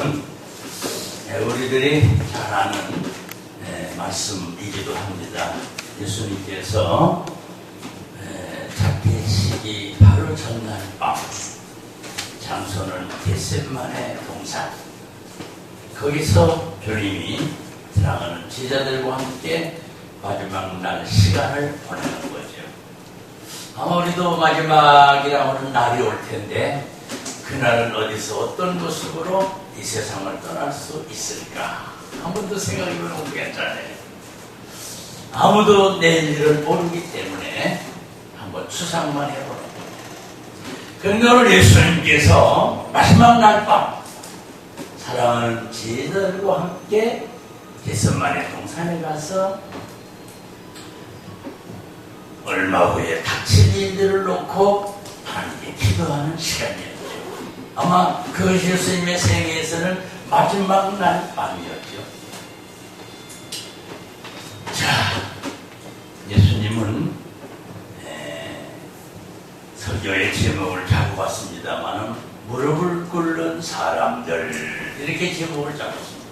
말씀은 우리들이 잘 아는 말씀이기도 합니다. 예수님께서 잡히시기 바로 전날 밤, 장소는 겟세마네 동산, 거기서 주님이 사랑하는 제자들과 함께 마지막 날 시간을 보내는 거죠. 아마 우리도 마지막이라고 하는 날이 올 텐데, 그날은 어디서 어떤 모습으로 이 세상을 떠날 수 있을까? 한 번 더 생각해보면 괜찮아요. 아무도 내일 일을 모르기 때문에 한번 추상만 해보는 거예요. 그런데 오늘 예수님께서 마지막 날 밤 사랑하는 제자들과 함께 겟세마네 동산에 가서 얼마 후에 닥칠 일들을 놓고 하나님께 기도하는 시간이었죠. 아마 그것이 예수님의 생애에서는 마지막 날 밤이었죠. 자, 예수님은 설교의 제목을 잡아봤습니다만 무릎을 꿇는 사람들, 이렇게 제목을 잡았습니다.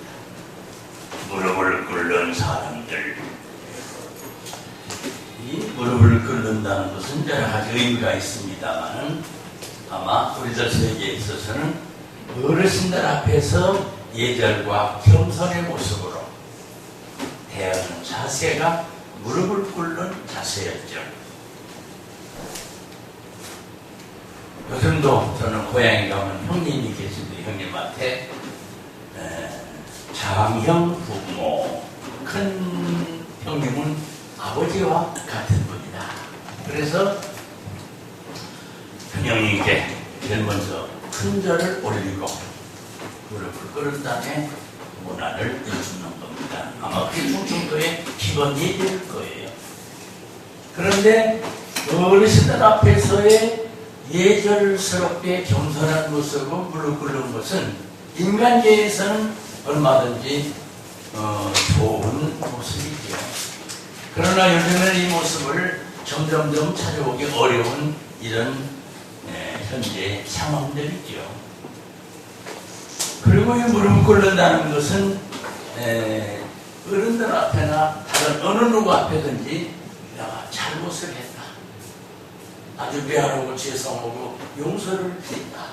무릎을 꿇는 사람들. 이 무릎을 꿇는다는 것은 여러 가지 의미가 있습니다만 아마 우리들 세계에 있어서는 어르신들 앞에서 예절과 겸손의 모습으로 대하는 자세가 무릎을 꿇는 자세였죠. 요즘도 저는 고향에 가면 형님이 계신데 형님한테 장형 부모, 큰 형님은 아버지와 같은 분이다. 그래서 큰 형님께 제일 먼저 큰절을 올리고 무릎을 꿇은 다음에 문안을 읽는 겁니다. 아마 그게 충청도의 기본 예절일 거예요. 그런데 어르신들 앞에서의 예절스럽게 겸손한 모습으로 무릎 꿇는 것은 인간계에서는 얼마든지 좋은 모습이죠. 그러나 요즘은 이 모습을 점점점 찾아오기 어려운 이런 현재 상황들이죠. 그리고 이 무릎 꿇는다는 것은 어른들 앞에나 다른 어느 누구 앞에든지 내가 잘못을 했다, 아주 미안하고 죄송하고 용서를 드린다,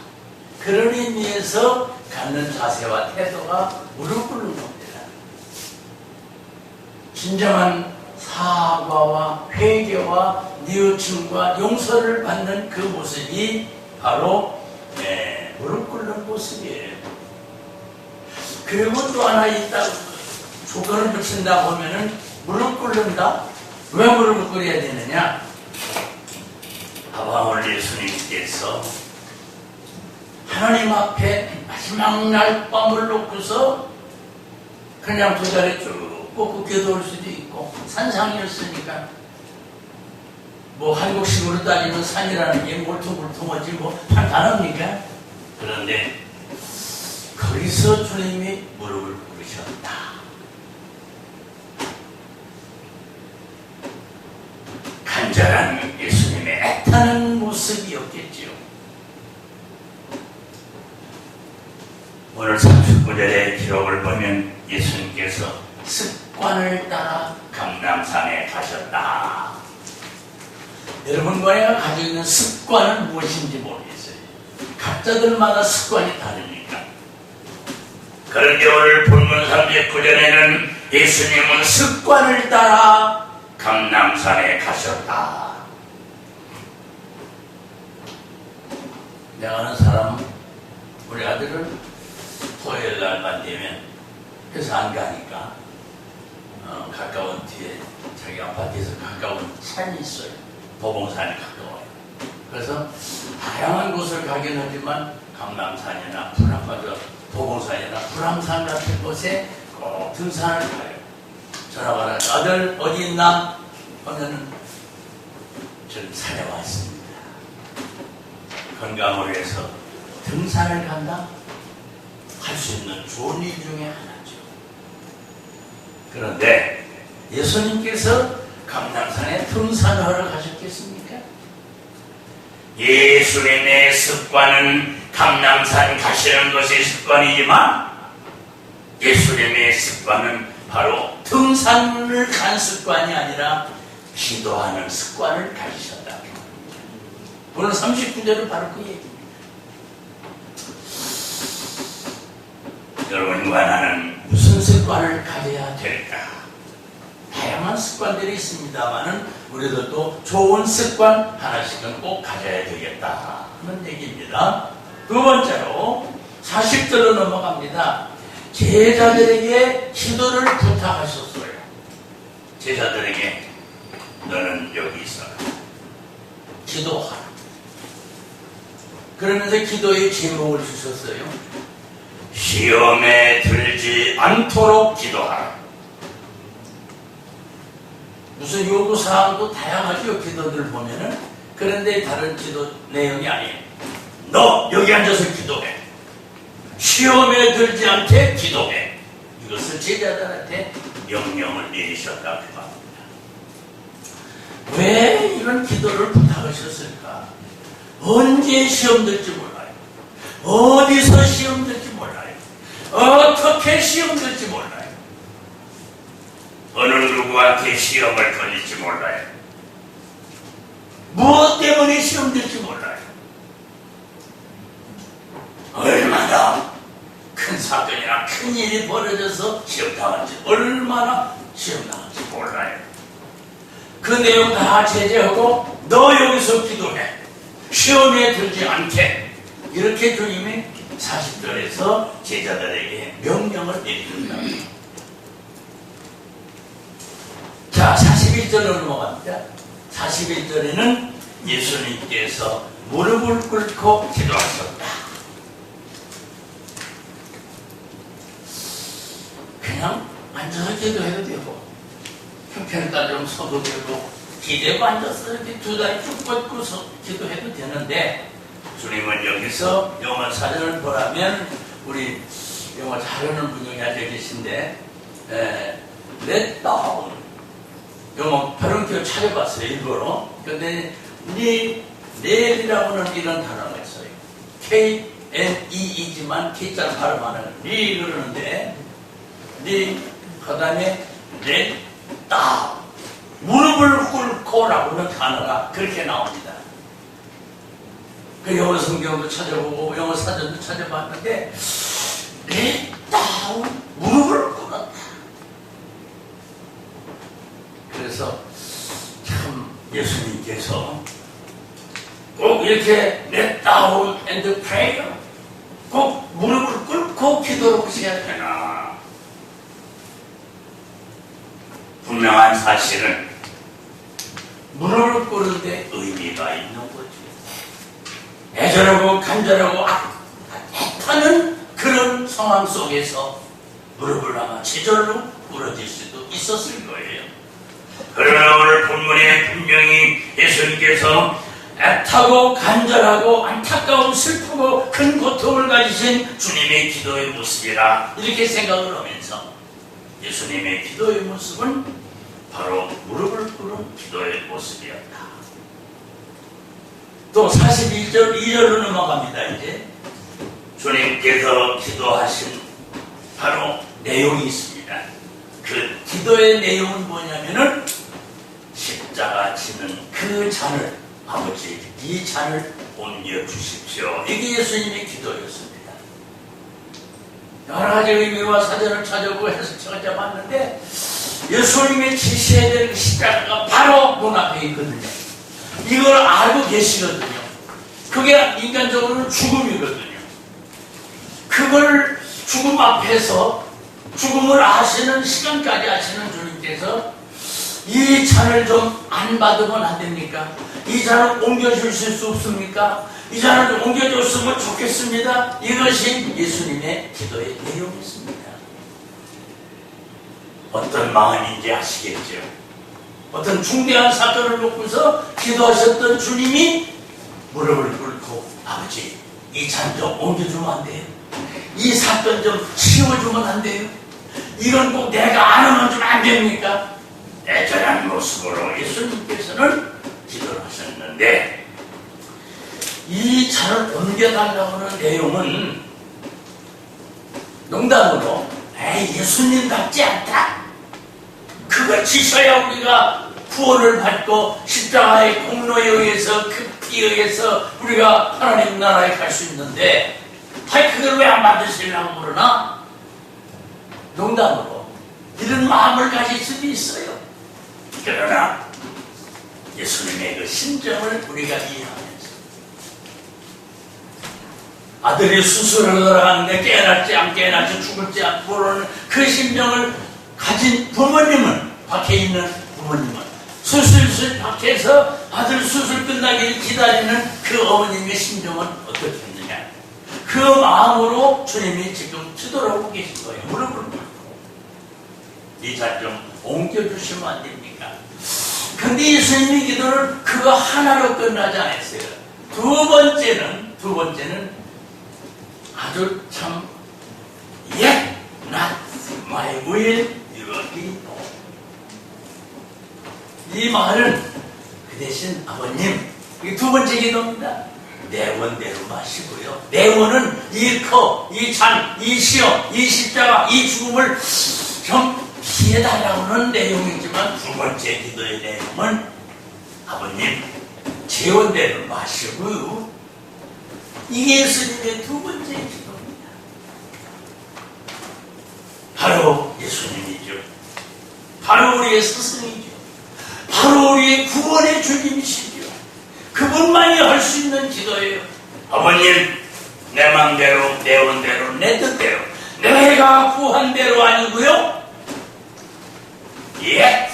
그런 의미에서 갖는 자세와 태도가 무릎 꿇는 겁니다. 진정한 사과와 회개와 뉘우침과 용서를 받는 그 모습이 바로 무릎 꿇는 모습이에요. 그리고 또 하나 있다고 조건을 붙인다 보면은 무릎 꿇는다? 왜 무릎을 꿇어야 되느냐? 아마 오늘 예수님께서 하나님 앞에 마지막 날 밤을 놓고서 그냥 두 다리 쭉 뻗고 기도할 수도 있고, 산상이었으니까 뭐 한국식으로 따지면 산이라는 게 몰퉁몰퉁하지 뭐 판단합니까? 그런데 거기서 주님이 무릎을 꿇으셨다. 간절한 예수님의 애타는 모습이었겠지요. 오늘 39절의 기록을 보면 예수님께서 습관을 따라 감람산에 가셨다. 여러분과 내가 가지고 있는 습관은 무엇인지 모르겠어요. 각자들마다 습관이 다르니까. 그런데 오늘 본문 39절에는 예수님은 습관을 따라 감람산에 가셨다. 내가 아는 사람은 우리 아들은 토요일 날만 되면 회사 안 가니까 가까운 뒤에 자기 아파트에서 가까운 산이 있어요. 도봉산이 가까워요. 그래서 다양한 곳을 가긴 하지만 감람산이나 도봉산이나 불암산 같은 곳에 꼭 등산을 가요. 전화가 와요. 아들 어디 있나? 하면은 저는 산에 왔습니다. 건강을 위해서 등산을 간다? 할 수 있는 좋은 일 중에 하나죠. 그런데 예수님께서 감람산에 등산하러 가셨겠습니까? 예수님의 습관은 감람산 가시는 것이 습관이지만 예수님의 습관은 바로 등산을 간 습관이 아니라 기도하는 습관을 가지셨다. 오늘 39절은 바로 그 얘기입니다. 여러분과 나는 무슨 습관을 가져야 될까? 다양한 습관들이 있습니다만은 우리도 또 좋은 습관 하나씩은 꼭 가져야 되겠다 하는 얘기입니다. 두 번째로 40절로 넘어갑니다. 제자들에게 기도를 부탁하셨어요. 제자들에게 너는 여기 있어라. 기도하라. 그러면서 기도의 제목을 주셨어요. 시험에 들지 않도록 기도하라. 무슨 요구사항도 다양하죠. 기도들 보면은. 그런데 다른 기도 내용이 아니에요. 너 여기 앉아서 기도해. 시험에 들지 않게 기도해. 이것을 제자들한테 명령을 내리셨다고 합니다. 왜 이런 기도를 부탁하셨을까? 언제 시험 들지 몰라요. 어디서 시험 들지 몰라요. 어떻게 시험 들지 몰라요. 어느 누구한테 시험을 걸릴지 몰라요. 무엇 때문에 시험 들지 몰라요. 얼마나 큰 사건이나 큰 일이 벌어져서 시험 당한지, 얼마나 시험 당한지 몰라요. 그 내용 다 제재하고 너 여기서 기도해. 시험에 들지 않게. 이렇게 주님이 40절에서 제자들에게 명령을 내립니다. 자, 41절로 넘어갑니다. 41절에는 예수님께서 무릎을 꿇고 기도하셨다. 그냥 앉아서 기도해도 되고, 형편에 따르면 서도 되고, 기대고 앉아서 이렇게 두 다리 쭉 뻗고서 기도해도 되는데, 주님은 여기서 영어 사전을 보라면, 우리 영어 잘하는 분이 앉아 계신데, let down. 영어 발음표 찾아봤어요, 일부러. 근데, 넬이라고는 이런 단어가 있어요. K-N-E-이지만 K자는 발음 안 해요. 리 그러는데, 그 다음에 let down. 무릎을 꿇고라고는 단어가 그렇게 나옵니다. 그 영어 성경도 찾아보고 영어 사전도 찾아봤는데 let down, 무릎을 꿇었다. 그래서 참 예수님께서 꼭 이렇게 let down and pray, 꼭 무릎을 꿇고 기도를 하셔야 되나. 분명한 사실은 무릎을 꿇는데 의미가 있는 거죠. 애절하고 간절하고 애타는 그런 상황 속에서 무릎을 아마 제절로 꿇어질 수도 있었을 거예요. 그러나 오늘 본문에 분명히 예수님께서 애타고 간절하고 안타까운 슬프고 큰 고통을 가지신 주님의 기도의 모습이라 이렇게 생각을 하면서 예수님의 기도의 모습은 바로 무릎을 꿇은 기도의 모습이었다. 또 42절 2절로 넘어갑니다. 이제 주님께서 기도하신 바로 내용이 있습니다. 그 기도의 내용은 뭐냐면은 십자가 지는 그 잔을 아버지 이 잔을 옮겨 주십시오. 이게 예수님의 기도였습니다. 여러 가지 의미와 사전을 찾아보고 해서 찾아봤는데 예수님의 지시해야 될 십자가가 바로 문 앞에 있거든요. 이걸 알고 계시거든요. 그게 인간적으로는 죽음이거든요. 그걸 죽음 앞에서 죽음을 아시는 시간까지 아시는 주님께서 이 잔을 좀 안 받으면 안 됩니까? 이 잔을 옮겨주실 수 없습니까? 이 잔을 좀 옮겨줬으면 좋겠습니다. 이것이 예수님의 기도의 내용이었습니다. 어떤 마음인지 아시겠죠? 어떤 중대한 사건을 놓고서 기도하셨던 주님이 무릎을 꿇고 아버지 이 잔 좀 옮겨주면 안 돼요? 이 사건 좀 치워주면 안 돼요? 이건 꼭 내가 안 하면 좀 안 됩니까? 애절한 모습으로 예수님께서는 기도를 하셨는데 이 차를 옮겨달라고 하는 내용은 농담으로 에이 예수님답지 않다. 그걸 지셔야 우리가 구원을 받고 십자가의 공로에 의해서 그 피에 의해서 우리가 하나님 나라에 갈 수 있는데 아이 그걸 왜 안 받으시려고 그러나? 농담으로 이런 마음을 가질 수도 있어요. 그러나 예수님의 그 심정을 우리가 이해하면서 아들이 수술을 들어가는데 깨어날지 안 깨어날지 죽을지 안 모르는 그 심정을 가진 부모님은, 밖에 있는 부모님은 수술실 밖에서 아들 수술 끝나기를 기다리는 그 어머님의 심정은 어떻겠느냐. 그 마음으로 주님이 지금 기도를 하고 계신 거예요. 무릎을 꿇고. 이 자 좀 옮겨주시면 안 됩니까? 근데 예수님의 기도를 그거 하나로 끝나지 않았어요. 두 번째는 아주 참 Yet not my will, your will be done. 이 말은 그 대신 아버님, 이게 두 번째 기도입니다. 내 원대로 마시고요. 내 원은 이 컵, 이 잔, 이 시험, 이 십자가, 이 죽음을 좀 피해달라고는 내용이지만 두 번째 기도의 내용은 아버님, 제 원대로 마시고요. 이게 예수님의 두 번째 기도입니다. 바로 예수님이죠. 바로 우리의 스승이죠. 바로 우리의 구원의 주님이시죠. 그분만이 할 수 있는 기도예요. 아버님, 내 맘대로, 내 원대로, 내 뜻대로, 내가 구한 대로 아니고요. 예,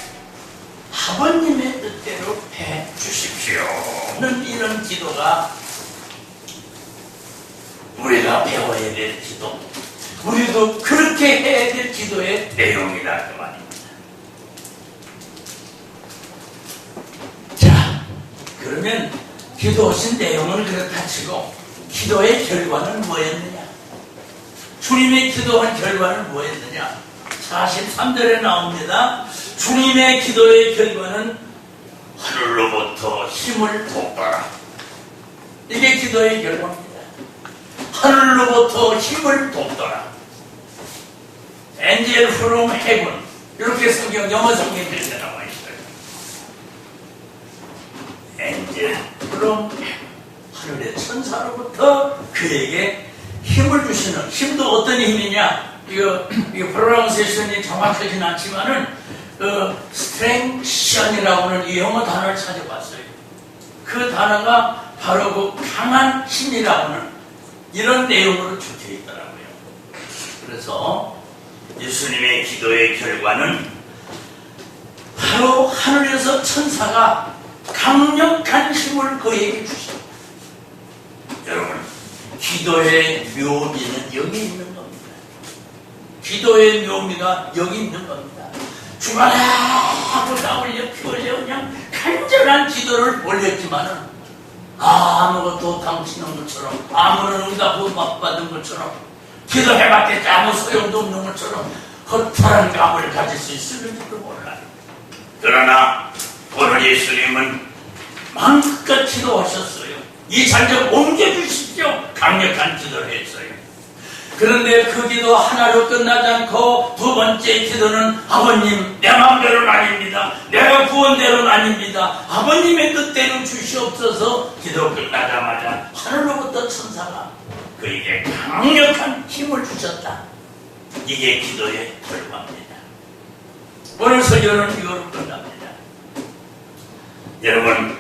아버님의 뜻대로 해 주십시오는 이런 기도가 우리가 배워야 될 기도, 우리도 그렇게 해야 될 기도의 내용이다 그 말입니다. 자, 그러면 기도하신 내용은 그렇다 치고 기도의 결과는 뭐였느냐? 주님의 기도한 결과는 뭐였느냐? 43절에 나옵니다. 주님의 기도의 결과는 하늘로부터 힘을 돋더라. 이게 기도의 결과입니다. 하늘로부터 힘을 돋더라. Angel from heaven, 이렇게 성경, 영어 성경에 나와 있어요. Angel from heaven, 하늘의 천사로부터 그에게 힘을 주시는, 힘도 어떤 힘이냐? 이거 프로나운세이션이 정확하진 않지만은 스트렝션이라고 하는 이 영어 단어를 찾아봤어요. 그 단어가 바로 그 강한 힘이라고 하는 이런 내용으로 적혀 있더라고요. 그래서 예수님의 기도의 결과는 바로 하늘에서 천사가 강력한 힘을 그에게 주십니다. 여러분, 기도의 묘미는 여기 있는 겁니다. 기도의 묘미가 여기 있는 겁니다. 주말에 하고 다 올려 피 올려 그냥 간절한 기도를 올렸지만은 아무것도 당치는 것처럼, 아무런 응답 못 받은 것처럼, 기도해봤겠지 아무 소용도 없는 것처럼 허탈한 감을 가질 수 있을지도 몰라요. 그러나 오늘 예수님은 마음껏 기도하셨어요. 이 잔 좀 옮겨주십시오. 강력한 기도를 했어요. 그런데 그 기도 하나로 끝나지 않고 두 번째 기도는 아버님, 내 마음대로는 아닙니다. 내가 구원대로는 아닙니다. 아버님의 뜻대로 주시옵소서. 기도 끝나자마자 하늘로부터 천사가 그에게 강력한 힘을 주셨다. 이게 기도의 결과입니다. 오늘 설교는 이거로 끝납니다. 여러분,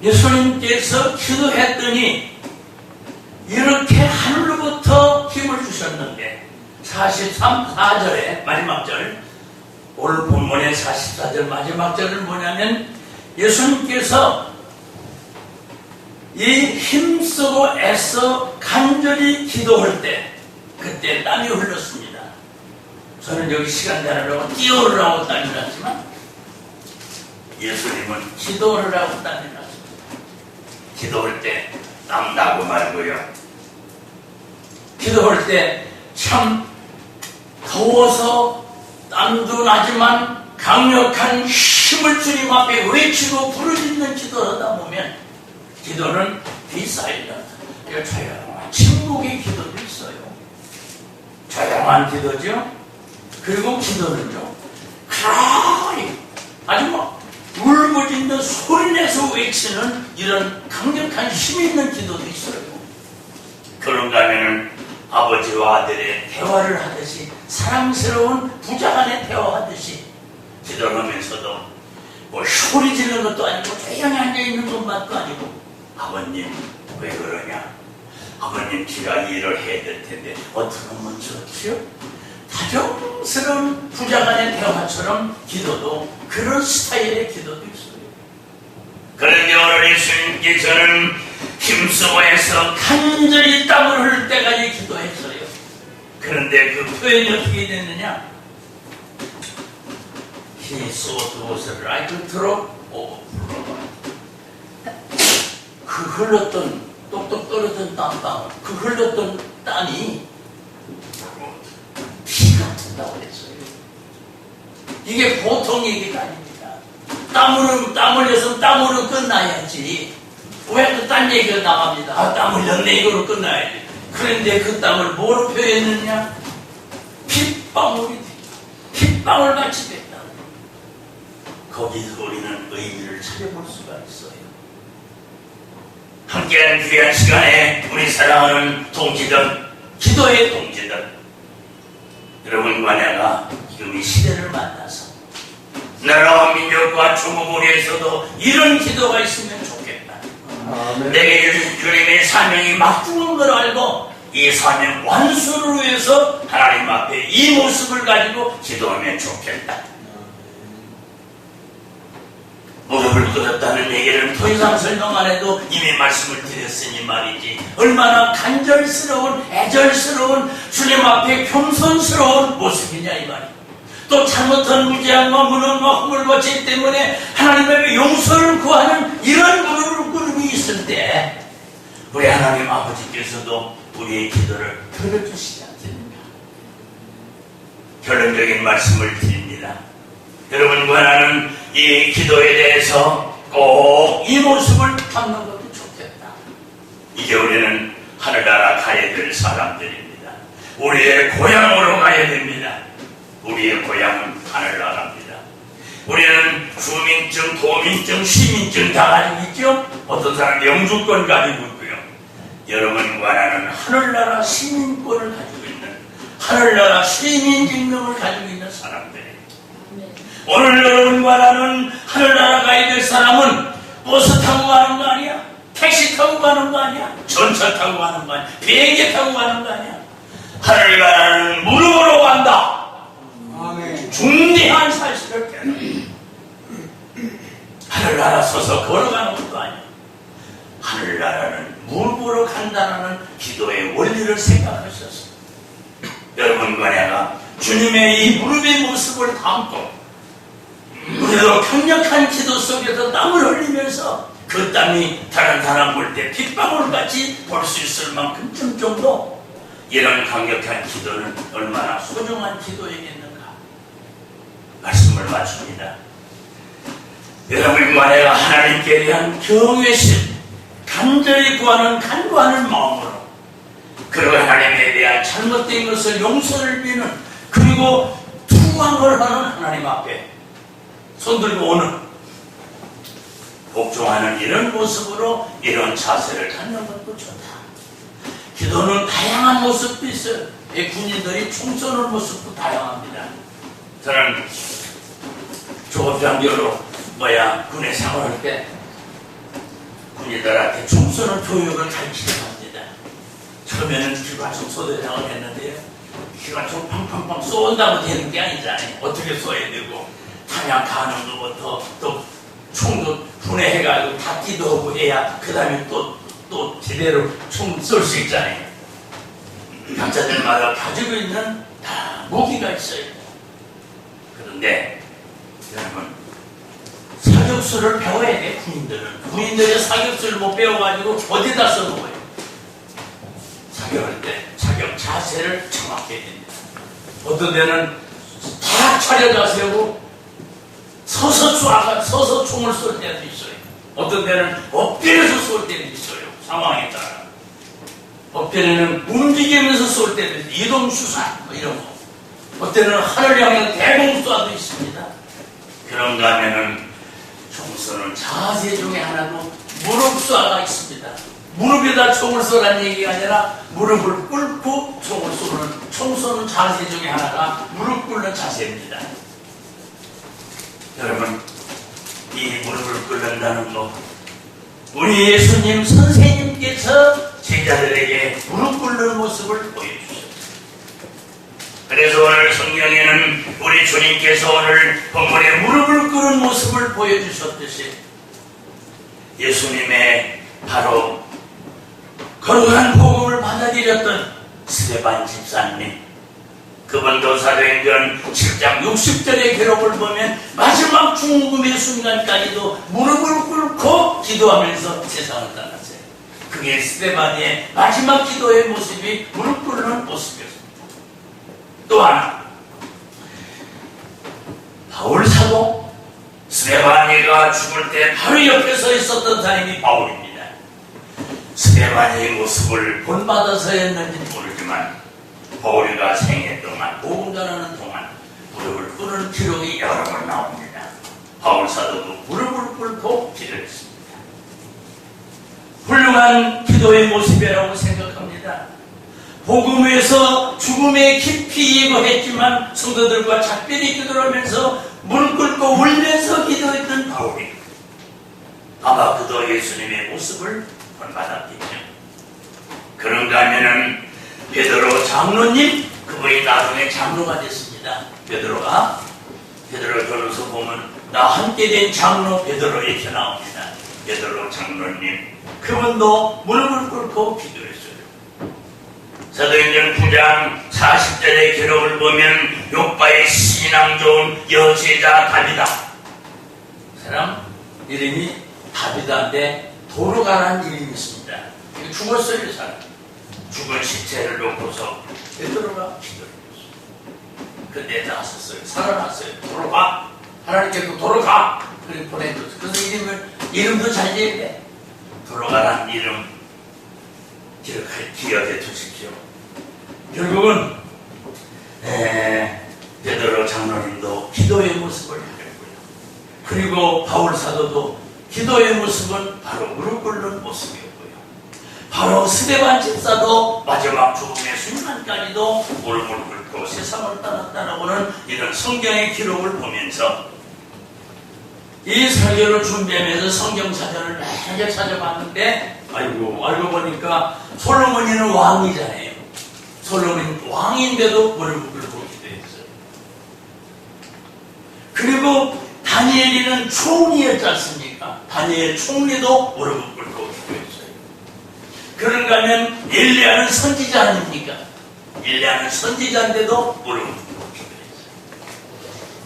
예수님께서 기도했더니 이렇게 하늘로부터 힘을 주셨는데 43절의 마지막 절, 오늘 본문의 44절 마지막 절은 뭐냐면 예수님께서 이 힘쓰고 애써 간절히 기도할 때 그때 땀이 흘렀습니다. 저는 여기 시간 되느라고 뛰어오르라고 땀이 났지만 예수님은 기도하라고 땀이 났습니다. 기도할 때 땀 나고 말고요. 기도할 때 참 더워서 땀도 나지만 강력한 힘을 주님 앞에 외치고 부르짖는 기도를 하다 보면 기도는 비사일런트, 조용한 침묵의 기도도 있어요. 조용한 기도죠. 그리고 기도는요, 가만히 아주 막 울부짖는 소리내서 외치는 이런 강력한 힘 있는 기도도 있어요. 그런가 하면은 아버지와 아들의 대화를 하듯이, 사랑스러운 부자간의 대화하듯이 기도를 하면서도 뭐 소리 지르는 것도 아니고 조용히 앉아있는 것만도 아니고, 아버님 왜 그러냐, 아버님 제가 일을 해야 될 텐데 어떻게 하면 좋지요? 다정스러운 부자간의 대화처럼 기도도 그런 스타일의 기도도 있어요. 그런데 오늘 예수님께서는 힘쓰고 해서 간절히 땀을 흘릴 때까지 기도했어요. 그런데 그 표현이 어떻게 됐느냐? He sought was like a drop of blood. 그 흘렀던, 똑똑 떨어진 땀방울, 그 흘렀던 땀이 피 같은다고 그랬어요. 이게 보통 얘기가 아닙니다. 땀 흘려서 땀으로 끝나야지. 왜 또 딴 얘기가 나갑니다. 아, 땀 흘렸네, 이거로 끝나야지. 그런데 그 땀을 뭐로 표현했느냐? 핏방울 같이 됐다. 거기서 우리는 의미를 찾아볼 수가 있어요. 함께하는 귀한 시간에 우리 사랑하는 동지들, 기도의 동지들, 여러분과 내가 지금 이 시대를 만나서 나라와 민족과 중국을 위해서도 이런 기도가 있으면 좋겠다. 내게 주님의 사명이 막 죽은 걸 알고 이 사명 완수를 위해서 하나님 앞에 이 모습을 가지고 기도하면 좋겠다. 무릎을 꿇었다는 얘기를 더 이상 설명 안 해도 이미 말씀을 드렸으니 말이지, 얼마나 간절스러운, 애절스러운, 주님 앞에 겸손스러운 모습이냐 이 말이야. 또 잘못한 무지함과 무능과 허물벗짐 때문에 하나님 앞에 용서를 구하는 이런 무릎을 꿇음이 있을 때 우리 하나님 아버지께서도 우리의 기도를 들어주시지 않습니까? 결론적인 말씀을 드립니다. 여러분과 나는 이 기도에 대해서 꼭 이 모습을 담는 것도 좋겠다. 이제 우리는 하늘나라 가야 될 사람들입니다. 우리의 고향으로 가야 됩니다. 우리의 고향은 하늘나라입니다. 우리는 주민증, 도민증, 시민증 다 가지고 있죠? 어떤 사람은 영주권 가지고 있고요. 여러분과 나는 하늘나라 시민권을 가지고 있는, 하늘나라 시민증명을 가지고 있는 사람들이에요. 오늘 여러분과 나는 하늘나라 가야 될 사람은 버스 타고 가는 거 아니야? 택시 타고 가는 거 아니야? 전차 타고 가는 거 아니야? 비행기 타고 가는 거 아니야? 하늘나라는 무릎으로 간다. 아멘. 중대한 사실을 깨닫는, 하늘나라 서서 걸어가는 것도 아니야. 하늘나라는 무릎으로 간다는 기도의 원리를 생각하셨어. 여러분과 내가 주님의 이 무릎의 모습을 담고 우리도 강력한 기도 속에서 땀을 흘리면서 그 땀이 다른 사람 볼 때 핏방울같이 볼 수 있을 만큼쯤 정도, 이런 강력한 기도는 얼마나 소중한 기도이겠는가. 말씀을 마칩니다. 여러분과 내가 하나님께 대한 경외심, 간절히 구하는 간구하는 마음으로, 그리고 하나님에 대한 잘못된 것을 용서를 비는, 그리고 투망을 하는 하나님 앞에 손들고 오는, 복종하는 이런 모습으로 이런 자세를 갖는 것도 좋다. 기도는 다양한 모습도 있어요. 군인들이 총 쏘는 모습도 다양합니다. 저는 조업장교로 군에 생활할 때 군인들한테 총 쏘는 교육을 가르치려 합니다. 처음에는 기관총 소대장을 했는데요, 기관총 팡팡팡 쏜다고 되는 게 아니잖아요. 어떻게 쏘야 되고, 탄약 가는 것부터 또 총도 분해해가지고 닫기도 하고 해야 그 다음에 또 제대로 총 쏠 수 있잖아요. 각자들마다 가지고 있는 다 무기가 있어요. 그런데 여러분, 사격수를 배워야 돼. 군인들이 사격수를 못 배워가지고 어디다 써먹어요. 사격할 때 사격 자세를 정확히 해야 됩니다. 어떤 데는 다 차려져 세우고 서서 총을 쏠 때도 있어요. 어떤 데는 엎드려서 쏠 때도 있어요. 상황에 따라. 어때는 움직이면서 쏠 때도 이동수산 뭐 이런 거. 어때는 하늘 향해 대공수화도 있습니다. 그런가 하면은 총 쏘는 자세 중에 하나도 무릎수화가 있습니다. 무릎에다 총을 쏘라는 얘기가 아니라 무릎을 꿇고 총 쏘는 자세 중에 하나가 무릎 꿇는 자세입니다. 여러분, 이 무릎을 꿇는다는 거, 우리 예수님 선생님께서 제자들에게 무릎 꿇는 모습을 보여주셨어요. 그래서 오늘 성경에는 우리 주님께서 오늘 본문에 무릎을 꿇은 모습을 보여주셨듯이 예수님의 바로 거룩한 복음을 받아들였던 스데반 집사님, 그분도 사도행전 7장 60절의 기록을 보면 마지막 죽음의 순간까지도 무릎을 꿇고 기도하면서 세상을 떠났어요. 그게 스데반의 마지막 기도의 모습이 무릎 꿇는 모습이었습니다. 또 하나, 바울 사도, 스데반이가 죽을 때 바로 옆에 서 있었던 사람이 바울입니다. 스데반의 모습을 본받아서였는지 모르지만 바울이가 생애 동안 복음 전하는 동안 무릎을 꿇는 기록이 여러 번 나옵니다. 바울 사도도 무릎을 꿇고 기도했습니다. 훌륭한 기도의 모습이라고 생각합니다. 복음 위에서 죽음에 깊이 예고했지만 성도들과 작별히 기도를 하면서 무릎 꿇고 울면서 기도했던 바울이 아마 그도 예수님의 모습을 본받았겠죠. 그런가 하면은 베드로 장로님, 그분이 나중에 장로가 됐습니다. 베드로 전서 보면 나 함께 된 장로 베드로 이렇게 나옵니다. 베드로 장로님, 그분도 무릎을 꿇고 기도했어요. 사도행전 9장 40절의 기록을 보면 요바의 신앙 좋은 여제자 다비다, 사람 이름이 다비다인데 도로가라는 이름이 있습니다. 죽었어요. 이 사람 죽은 시체를 놓고서 베드로가 기도를 했어요. 근데 나섰어요. 살아났어요. 돌아가, 하나님께서 돌아가, 그렇게 보내줬어요. 그래서 이름도 잘 지었대. 돌아가라는 이름 기억해 두십시오. 결국은 베드로 장로님도 기도의 모습을 하였고요. 그리고 바울 사도도 기도의 모습은 바로 무릎 꿇는 모습이었고요. 바로 스데반 집사도 마지막 죽음의 순간까지도 무릎을 꿇고 세상을 떠났다라고는 이런 성경의 기록을 보면서 이 설교를 준비하면서 성경 사전을 매일 찾아봤는데 알고 보니까 솔로몬이는 왕이잖아요. 솔로몬이 왕인데도 무릎을 꿇고 기도했어요. 그리고 다니엘이는 총리였지 않습니까? 다니엘 총리도 무릎을 꿇고 기도했어요. 그런가 하면 엘리야는 선지자 아닙니까? 엘리야는 선지자인데도 무릎을 꿇고 기도했어요.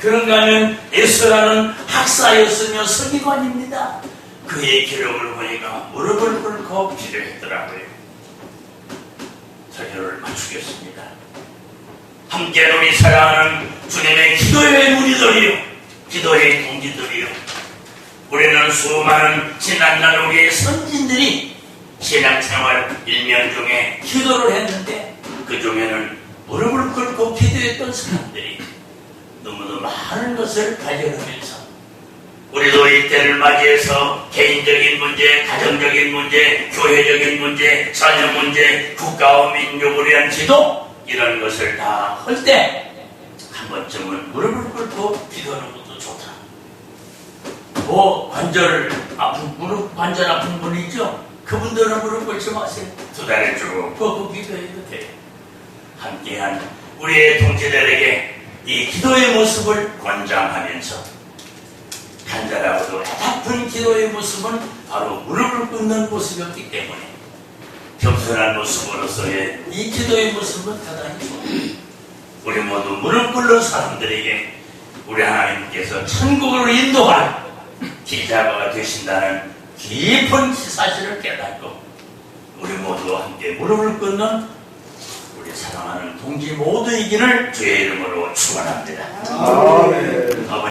그런가 하면 에스라는 학사였으며 서기관입니다. 그의 기록을 보니까 무릎을 꿇고 기도했더라고요. 설교를 마치겠습니다. 함께 우리 사랑하는 주님의 기도의 무리들이요, 기도의 동지들이요, 우리는 수많은 지난날 우리의 선진들이 신앙생활 1년 중에 기도를 했는데 그 중에는 무릎을 꿇고 기도했던 사람들이 너무도 많은 것을 발견하면서 우리도 이때를 맞이해서 개인적인 문제, 가정적인 문제, 교회적인 문제, 사회 문제, 국가와 민족을 위한 기도, 이런 것을 다 할 때 한 번쯤은 무릎을 꿇고 기도하는 것도 좋다. 무릎 관절 아픈 분이 있죠? 그분들은 무릎 꿇지 마세요. 두 다리 쭉 뻗고 기도해도 돼요. 함께한 우리의 동지들에게 이 기도의 모습을 권장하면서 간절하고도 애타픈 기도의 모습은 바로 무릎을 꿇는 모습이었기 때문에 겸손한 모습으로서의 이 기도의 모습은 대단히 좋습니다. 우리 모두 무릎 꿇는 사람들에게 우리 하나님께서 천국으로 인도할 기자가 되신다는 깊은 사실을 깨닫고 우리 모두 함께 무릎을 꿇는 우리 사랑하는 동지 모두이기를 주의 이름으로 축원합니다. 아멘.